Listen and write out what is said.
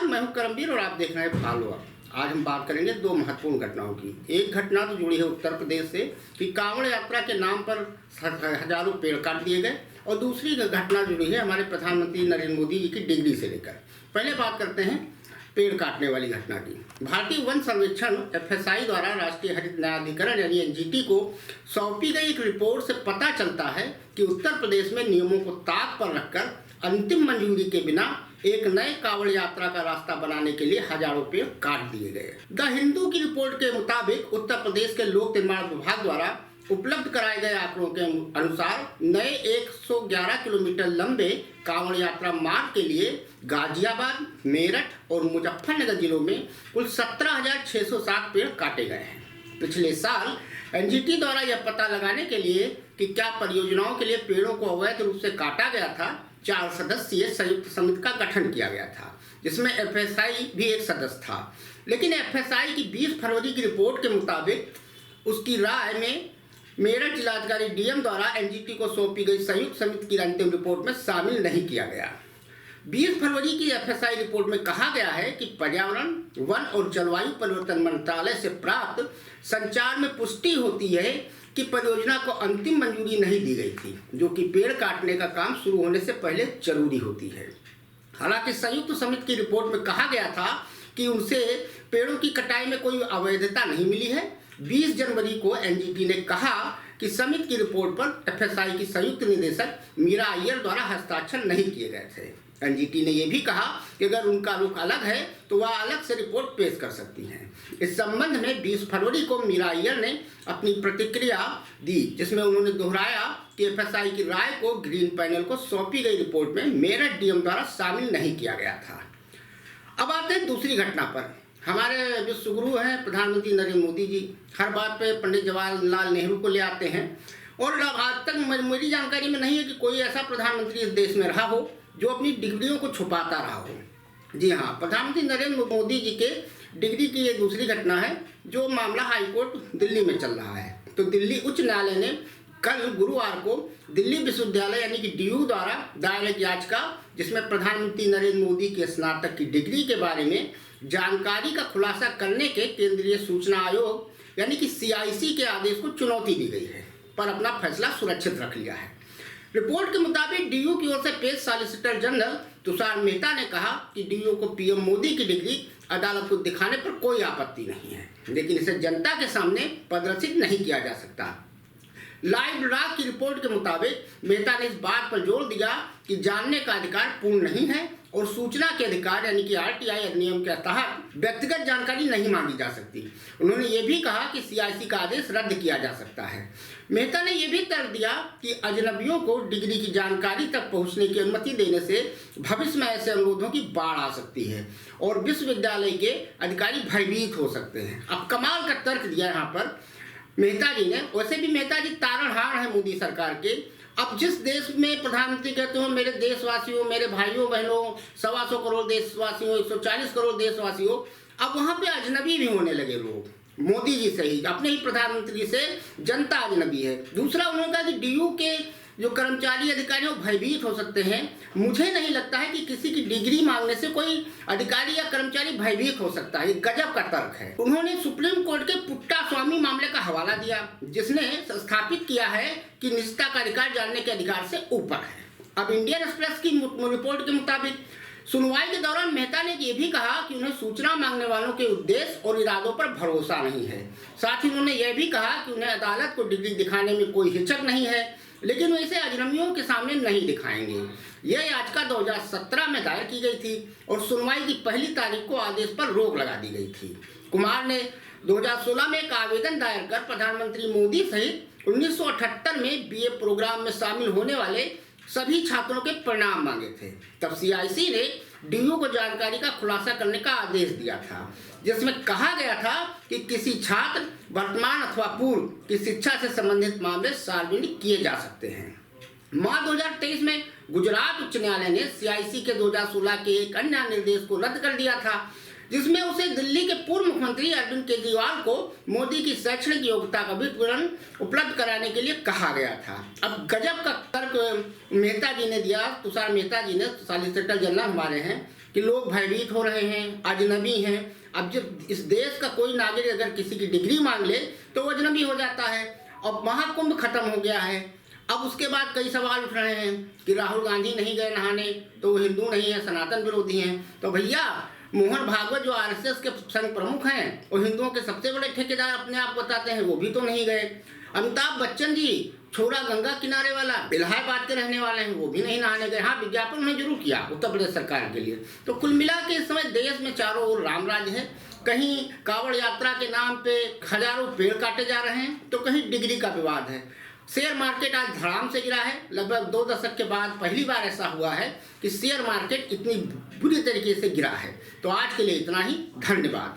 नमस्कार, मैं हूं करमवीर और आप देख रहे हैं फॉलो अप। आज हम बात करेंगे दो महत्वपूर्ण घटनाओं की। एक घटना तो जुड़ी है उत्तर प्रदेश से कि कांवड़ यात्रा के नाम पर हजारों पेड़ काट दिए गए, और दूसरी घटना जुड़ी है हमारे प्रधानमंत्री नरेंद्र मोदी जी की डिग्री से लेकर। पहले बात करते हैं पेड़ काटने वाली घटना की। भारतीय वन सर्वेक्षण FSI द्वारा राष्ट्रीय हरित न्यायाधिकरण यानी NGT को सौंपी गई एक रिपोर्ट से पता चलता है कि उत्तर प्रदेश में नियमों को ताक पर रखकर अंतिम मंजूरी के बिना एक नए कांवड़ यात्रा का रास्ता बनाने के लिए हजारों पेड़ काट दिए गए। द हिंदू की रिपोर्ट के मुताबिक उत्तर प्रदेश के लोक निर्माण विभाग द्वारा उपलब्ध कराए गए आंकड़ों के अनुसार नए 111 किलोमीटर लंबे कांवड़ यात्रा मार्ग के लिए गाजियाबाद, मेरठ और मुजफ्फरनगर जिलों में कुल 17,607 पेड़ काटे गए हैं। पिछले साल NGT द्वारा यह पता लगाने के लिए कि क्या परियोजनाओं के लिए पेड़ों को अवैध रूप से काटा गया था, 4 सदस्यीय संयुक्त समिति का गठन किया गया था, जिसमें FSI भी एक सदस्य था। लेकिन FSI की 20 फरवरी की रिपोर्ट के मुताबिक उसकी राय में मेरठ जिलाधिकारी DM द्वारा NGT को सौंपी गई संयुक्त समिति की अंतिम रिपोर्ट में शामिल नहीं किया गया। 20 फरवरी की FSI रिपोर्ट में कहा गया है कि पर्यावरण, वन और जलवायु परिवर्तन मंत्रालय से प्राप्त संचार में पुष्टि होती है कि परियोजना को अंतिम मंजूरी नहीं दी गई थी, जो कि पेड़ काटने का काम शुरू होने से पहले जरूरी होती है। हालांकि संयुक्त समिति की रिपोर्ट में कहा गया था कि उनसे पेड़ों की कटाई में कोई अवैधता नहीं मिली है। 20 जनवरी को NGT ने कहा कि समिति की रिपोर्ट पर FSI की संयुक्त निदेशक मीरा अय्यर द्वारा हस्ताक्षर नहीं किए गए थे। NGT ने यह भी कहा कि अगर उनका रुख अलग है तो वह अलग से रिपोर्ट पेश कर सकती हैं। इस संबंध में 20 फरवरी को मीरा अय्यर ने अपनी प्रतिक्रिया दी, जिसमें उन्होंने दोहराया कि FSI की राय को ग्रीन पैनल को सौंपी गई रिपोर्ट में मेरठ DM द्वारा शामिल नहीं किया गया था। अब आते हैं दूसरी घटना पर। हमारे जो सुगुरु हैं प्रधानमंत्री नरेंद्र मोदी जी, हर बात पे पंडित जवाहरलाल नेहरू को ले आते हैं, और आज तक मेरी जानकारी में नहीं है कि कोई ऐसा प्रधानमंत्री इस देश में रहा हो जो अपनी डिग्रियों को छुपाता रहा हो। जी हाँ, प्रधानमंत्री नरेंद्र मोदी जी के डिग्री की ये दूसरी घटना है, जो मामला हाईकोर्ट दिल्ली में चल रहा है। तो दिल्ली उच्च न्यायालय ने कल गुरुवार को दिल्ली विश्वविद्यालय यानी कि DU द्वारा दायर एक याचिका, जिसमें प्रधानमंत्री नरेंद्र मोदी के स्नातक की डिग्री के बारे में जानकारी का खुलासा करने के केंद्रीय सूचना आयोग यानी कि CIC के आदेश को चुनौती दी गई है, पर अपना फैसला सुरक्षित रख लिया है। रिपोर्ट के मुताबिक DU की ओर से पेश सॉलिसिटर जनरल तुषार मेहता ने कहा कि DU को PM मोदी की डिग्री अदालत को दिखाने पर कोई आपत्ति नहीं है, लेकिन इसे जनता के सामने प्रदर्शित नहीं किया जा सकता। लाइव ड्राफ्ट की रिपोर्ट के मुताबिक मेहता ने इस बात पर जोर दिया कि जानने का अधिकार पूर्ण नहीं है और सूचना के अधिकार यानी कि RTI अधिनियम के तहत व्यक्तिगत जानकारी नहीं मांगी जा सकती। उन्होंने ये भी कहा कि CIC का आदेश रद्द किया जा सकता है। मेहता ने यह भी तर्क दिया कि अजनबियों को डिग्री की जानकारी तक पहुंचने की अनुमति देने से भविष्य में ऐसे अनुरोधों की बाढ़ आ सकती है और विश्वविद्यालय के अधिकारी भयभीत हो सकते हैं। अब कमाल का तर्क दिया यहाँ पर मेहता जी ने। वैसे भी मेहता जी तारणहार है मोदी सरकार के। अब जिस देश में प्रधानमंत्री कहते हो मेरे देशवासियों, मेरे भाइयों बहनों, 125 करोड़ देशवासियों, 140 करोड़ देशवासियों, अब वहाँ पे अजनबी भी होने लगे लोग। मोदी जी से ही, अपने ही प्रधानमंत्री से जनता अजनबी है। दूसरा उन्होंने कहा कि DU के जो कर्मचारी अधिकारी वो भयभीत हो सकते हैं। मुझे नहीं लगता है कि किसी की डिग्री मांगने से कोई अधिकारी या कर्मचारी भयभीत हो सकता है। ये गजब का तर्क है। उन्होंने सुप्रीम कोर्ट के पुट्टा स्वामी मामले का हवाला दिया, जिसने स्थापित किया है कि निजता का अधिकार जानने के अधिकार से ऊपर है। अब इंडियन एक्सप्रेस की रिपोर्ट के मुताबिक सुनवाई के दौरान मेहता ने यह भी कहा कि उन्हें सूचना मांगने वालों के उद्देश्य और इरादों पर भरोसा नहीं है। साथ ही उन्होंने यह भी कहा कि उन्हें अदालत को डिग्री दिखाने में कोई हिचक नहीं है, लेकिन वो इसे अजनबियों के सामने नहीं दिखाएंगे। यह याचिका 2017 में दायर की गई थी और सुनवाई की पहली तारीख को आदेश पर रोक लगा दी गई थी। कुमार ने 2016 में एक आवेदन दायर कर प्रधानमंत्री मोदी सहित 1978 में BA प्रोग्राम में शामिल होने वाले सभी छात्रों के परिणाम मांगे थे। तब CIC ने DU को जानकारी का खुलासा करने का आदेश दिया था, जिसमें कहा गया था कि किसी छात्र वर्तमान अथवा पूर्व की शिक्षा से संबंधित मामले सार्वजनिक किए जा सकते हैं। मार्च 2023 में गुजरात उच्च न्यायालय ने CIC के 2016 के एक अन्य निर्देश को रद्द कर दिया था, जिसमें उसे दिल्ली के पूर्व मुख्यमंत्री अरविंद केजरीवाल को मोदी की शैक्षणिक योग्यता का विवरण उपलब्ध कराने के लिए कहा गया था। अब गजब का तर्क मेहता जी ने दिया, तुषार मेहता जी ने, सॉलिसिटर जनरल हमारे हैं, कि लोग भयभीत हो रहे हैं, अजनबी हैं। अब जब इस देश का कोई नागरिक अगर किसी की डिग्री मांग ले तो वो अजनबी हो जाता है। और महाकुंभ खत्म हो गया है, अब उसके बाद कई सवाल उठ रहे हैं कि राहुल गांधी नहीं गए नहाने तो वो हिंदू नहीं है, सनातन विरोधी हैं। तो भैया मोहन भागवत जो आरएसएस के संघ प्रमुख हैं और हिंदुओं के सबसे बड़े ठेकेदार अपने आप बताते हैं, वो भी तो नहीं गए। अमिताभ बच्चन जी छोड़ा गंगा किनारे वाला, इलाहाबाद के रहने वाले हैं, वो भी नहीं नहाने गए। हाँ, विज्ञापन उन्हें जरूर किया उत्तर प्रदेश सरकार के लिए। तो कुल मिला के इस समय देश में चारों ओर रामराज है। कहीं कांवड़ यात्रा के नाम पे हजारों पेड़ काटे जा रहे हैं तो कहीं डिग्री का विवाद है। शेयर मार्केट आज धड़ाम से गिरा है। लगभग 2 दशक के बाद पहली बार ऐसा हुआ है कि शेयर मार्केट इतनी बुरी तरीके से गिरा है। तो आज के लिए इतना ही, धन्यवाद।